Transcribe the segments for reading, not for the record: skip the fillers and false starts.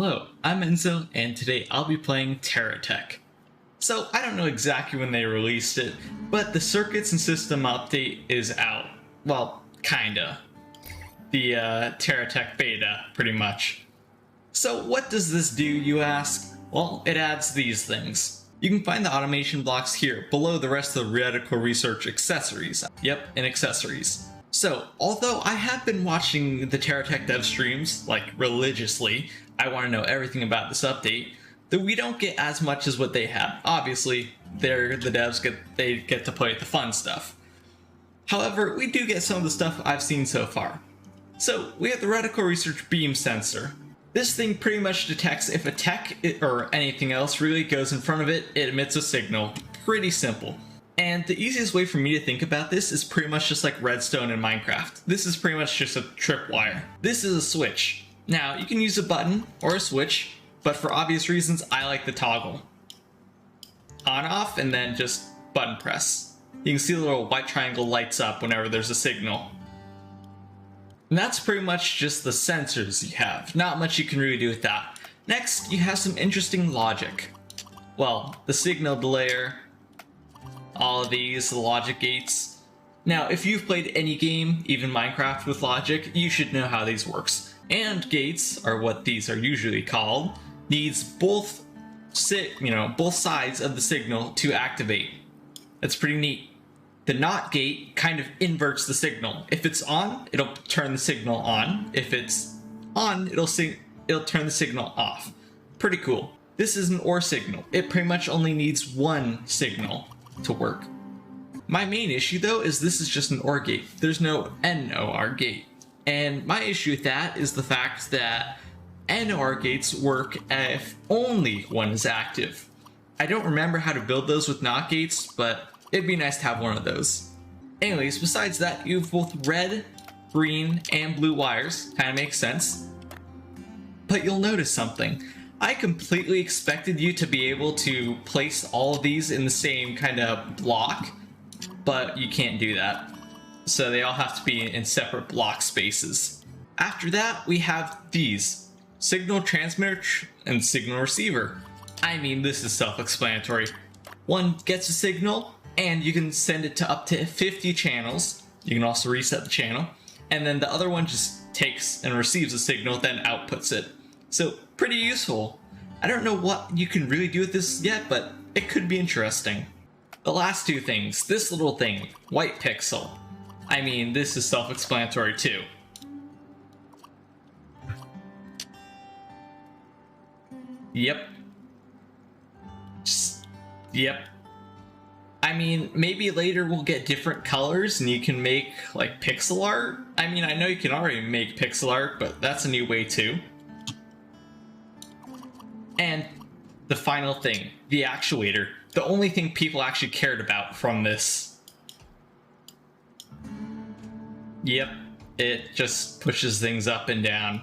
Hello, I'm Enzo, and today I'll be playing TerraTech. So, I don't know exactly when they released it, but the circuits and system update is out. Well, kinda. The TerraTech beta, pretty much. So, what does this do, you ask? Well, it adds these things. You can find the automation blocks here, below the rest of the radical research accessories. Yep, in accessories. So, although I have been watching the TerraTech dev streams, like, religiously, I want to know everything about this update, though we don't get as much as what they have. Obviously, they're the devs, they get to play with the fun stuff. However, we do get some of the stuff I've seen so far. So, we have the radical research beam sensor. This thing pretty much detects if a tech or anything else really goes in front of it, it emits a signal. Pretty simple. And the easiest way for me to think about this is pretty much just like redstone in Minecraft. This is pretty much just a tripwire. This is a switch. Now, you can use a button or a switch, but for obvious reasons, I like the toggle. On, off, and then just button press. You can see the little white triangle lights up whenever there's a signal. And that's pretty much just the sensors you have. Not much you can really do with that. Next, you have some interesting logic. Well, the signal delayer, all of these, the logic gates. Now, if you've played any game, even Minecraft with logic, you should know how these works. And gates, are what these are usually called, needs both sides of the signal to activate. That's pretty neat. The NOT gate kind of inverts the signal. If it's on, it'll turn the signal on. If it's on, it'll turn the signal off. Pretty cool. This is an OR signal. It pretty much only needs one signal to work. My main issue though is this is just an OR gate. There's no NOR gate. And my issue with that is the fact that NOR gates work if only one is active. I don't remember how to build those with NOT gates, but it'd be nice to have one of those. Anyways, besides that, you have both red, green, and blue wires. Kinda makes sense. But you'll notice something. I completely expected you to be able to place all of these in the same kind of block, but you can't do that. So they all have to be in separate block spaces. After that, we have these. Signal transmitter and signal receiver. I mean, this is self-explanatory. One gets a signal, and you can send it to up to 50 channels. You can also reset the channel. And then the other one just takes and receives a signal, then outputs it. So, pretty useful. I don't know what you can really do with this yet, but it could be interesting. The last two things. This little thing, white pixel. I mean, this is self-explanatory too. Yep. Yep. I mean, maybe later we'll get different colors and you can make, like, pixel art. I mean, I know you can already make pixel art, but that's a new way too. And the final thing, the actuator. The only thing people actually cared about from this. Yep, it just pushes things up and down.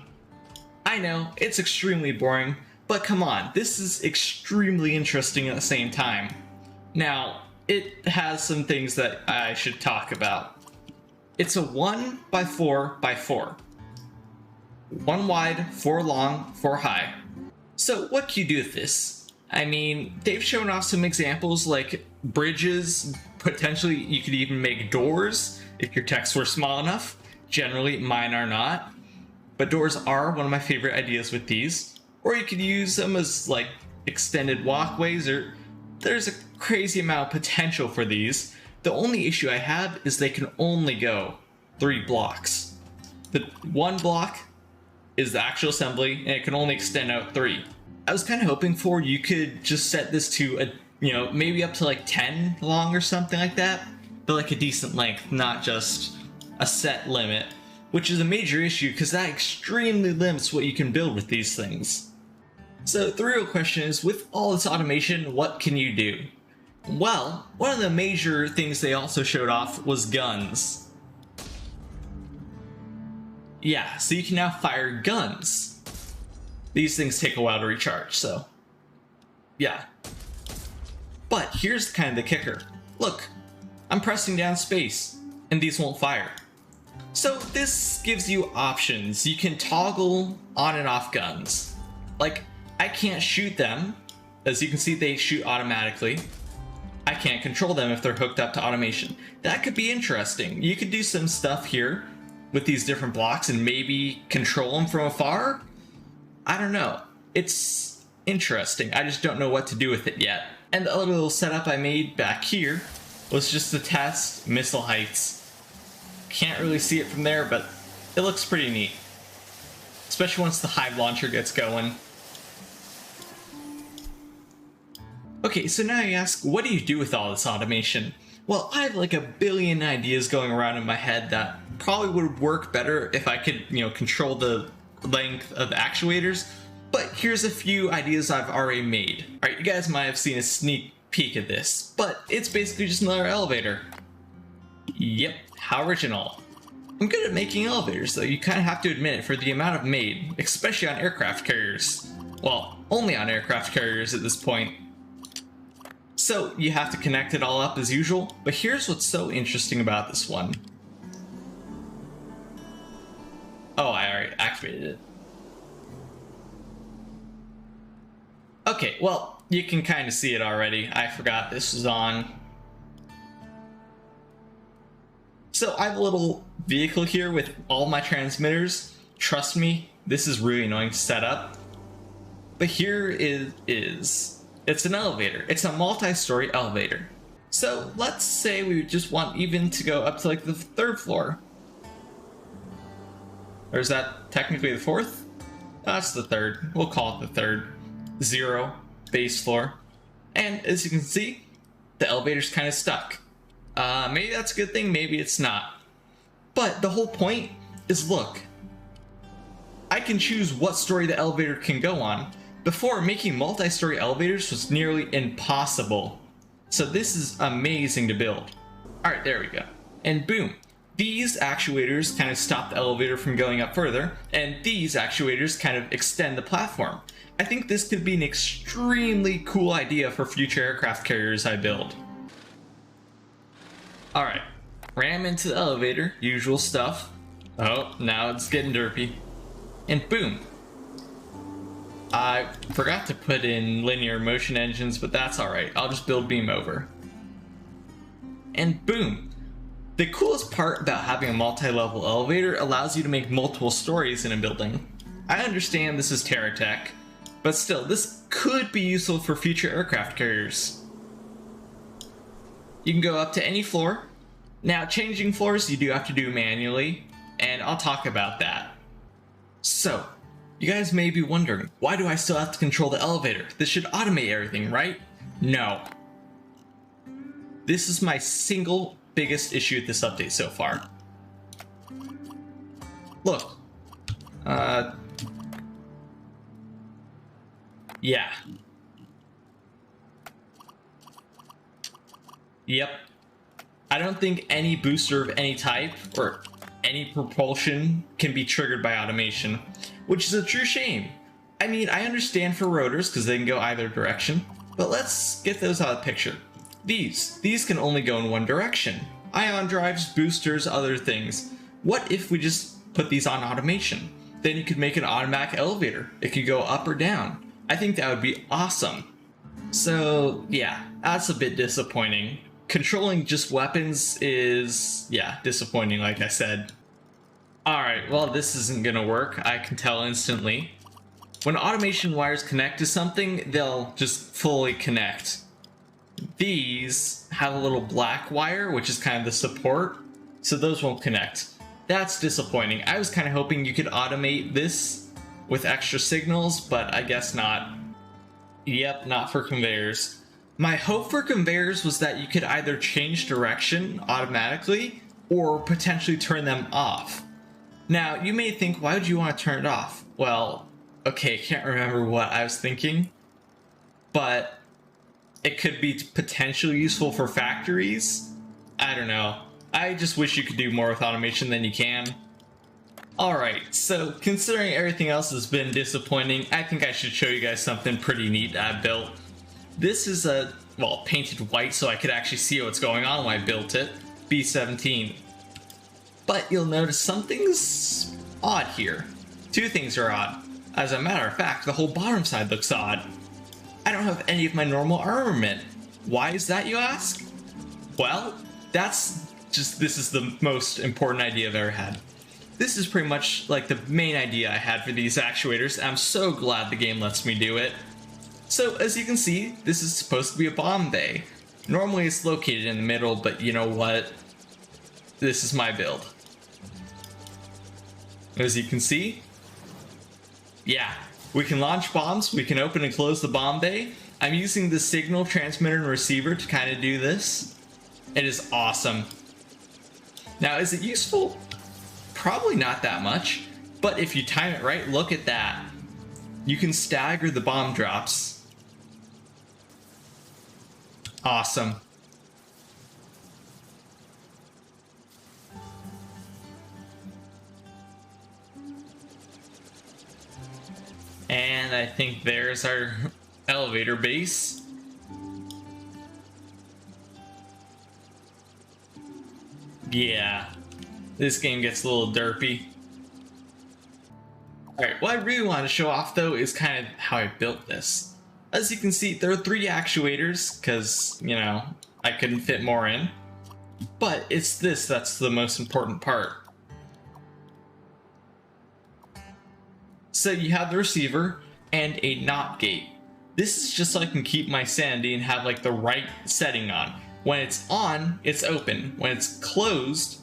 I know, it's extremely boring, but come on, this is extremely interesting at the same time. Now, it has some things that I should talk about. It's a 1x4x4. 1 wide, 4 long, 4 high. So what can you do with this? I mean, they've shown off some examples like bridges. Potentially you could even make doors if your techs were small enough. Generally, mine are not. But doors are one of my favorite ideas with these. Or you could use them as like extended walkways, or there's a crazy amount of potential for these. The only issue I have is they can only go 3 blocks. The 1 block is the actual assembly, and it can only extend out 3. I was kind of hoping for you could just set this to a, maybe up to like 10 long or something like that, but like a decent length, not just a set limit, which is a major issue because that extremely limits what you can build with these things. So the real question is, with all this automation, what can you do? Well, one of the major things they also showed off was guns. Yeah, so you can now fire guns. These things take a while to recharge, so yeah. But here's kind of the kicker. Look, I'm pressing down space, and these won't fire. So this gives you options. You can toggle on and off guns. Like, I can't shoot them. As you can see, they shoot automatically. I can't control them if they're hooked up to automation. That could be interesting. You could do some stuff here with these different blocks and maybe control them from afar. I don't know. It's interesting. I just don't know what to do with it yet. And the other little setup I made back here was just to test missile heights. Can't really see it from there, but it looks pretty neat. Especially once the hive launcher gets going. Okay, so now you ask, what do you do with all this automation? Well, I have like a billion ideas going around in my head that probably would work better if I could, control the length of the actuators. But here's a few ideas I've already made. Alright, you guys might have seen a sneak peek at this, but it's basically just another elevator. Yep, how original. I'm good at making elevators, though you kind of have to admit it for the amount I've made, especially on aircraft carriers. Well, only on aircraft carriers at this point. So you have to connect it all up as usual, but here's what's so interesting about this one. Oh, I already activated it. Okay, well, you can kind of see it already. I forgot this was on. So I have a little vehicle here with all my transmitters. Trust me, this is really annoying to set up. But here it's an elevator. It's a multi-story elevator. So let's say we just want even to go up to like the 3rd floor. Or is that technically the 4th? That's the 3rd. We'll call it the 3rd. 0 base floor. And as you can see, the elevator's kind of stuck. Maybe that's a good thing, maybe it's not. But the whole point is, look, I can choose what story the elevator can go on. Before, making multi-story elevators was nearly impossible. So this is amazing to build. Alright, there we go. And boom. These actuators kind of stop the elevator from going up further, and these actuators kind of extend the platform. I think this could be an extremely cool idea for future aircraft carriers I build. Alright, ram into the elevator, usual stuff. Oh, now it's getting derpy. And boom. I forgot to put in linear motion engines, but that's alright. I'll just build beam over. And boom. The coolest part about having a multi-level elevator allows you to make multiple stories in a building. I understand this is TerraTech, but still, this could be useful for future aircraft carriers. You can go up to any floor. Now, changing floors you do have to do manually, and I'll talk about that. So, you guys may be wondering, why do I still have to control the elevator? This should automate everything, right? No. This is my single biggest issue with this update so far. Look. Yeah. Yep. I don't think any booster of any type or any propulsion can be triggered by automation, which is a true shame. I mean, I understand for rotors because they can go either direction, but let's get those out of the picture. These can only go in one direction. Ion drives, boosters, other things. What if we just put these on automation? Then you could make an automatic elevator. It could go up or down. I think that would be awesome. So yeah, that's a bit disappointing. Controlling just weapons is, yeah, disappointing, like I said. Alright, well, this isn't gonna work. I can tell instantly. When automation wires connect to something, they'll just fully connect. These have a little black wire, which is kind of the support, so those won't connect. That's disappointing. I was kind of hoping you could automate this with extra signals, but I guess not. Yep, not for conveyors. My hope for conveyors was that you could either change direction automatically or potentially turn them off. Now, you may think, why would you want to turn it off? Well, okay, I can't remember what I was thinking, but it could be potentially useful for factories. I don't know. I just wish you could do more with automation than you can. Alright, so considering everything else has been disappointing, I think I should show you guys something pretty neat I built. This is painted white so I could actually see what's going on when I built it. B-17. But you'll notice something's odd here. Two things are odd. As a matter of fact, the whole bottom side looks odd. I don't have any of my normal armament. Why is that, you ask? Well, this is the most important idea I've ever had. This is pretty much like the main idea I had for these actuators, and I'm so glad the game lets me do it. So, as you can see, this is supposed to be a bomb bay. Normally it's located in the middle, but you know what? This is my build. As you can see, yeah, we can launch bombs, we can open and close the bomb bay. I'm using the signal transmitter and receiver to kind of do this. It is awesome. Now, is it useful? Probably not that much, but if you time it right, look at that. You can stagger the bomb drops. Awesome. And I think there's our elevator base. Yeah, this game gets a little derpy. Alright, what I really want to show off though is kind of how I built this. As you can see, there are 3 actuators, because, you know, I couldn't fit more in. But it's this that's the most important part. So you have the receiver and a NOT gate. This is just so I can keep my sanity and have like the right setting on. When it's on, it's open. When it's closed,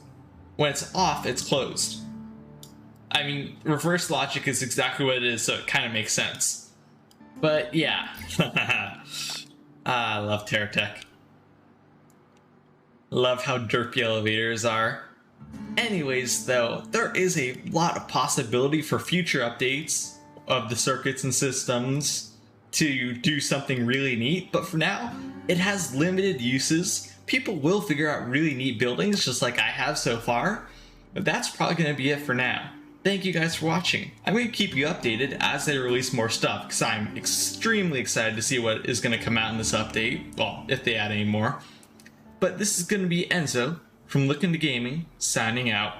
when it's off, it's closed. I mean, reverse logic is exactly what it is, so it kind of makes sense. But yeah, I love TerraTech. Love how derpy elevators are. Anyways, though, there is a lot of possibility for future updates of the circuits and systems to do something really neat, but for now, it has limited uses. People will figure out really neat buildings just like I have so far, but that's probably going to be it for now. Thank you guys for watching. I'm going to keep you updated as they release more stuff, because I'm extremely excited to see what is going to come out in this update, well, if they add any more. But this is going to be Enzo from LookIntoGaming, signing out.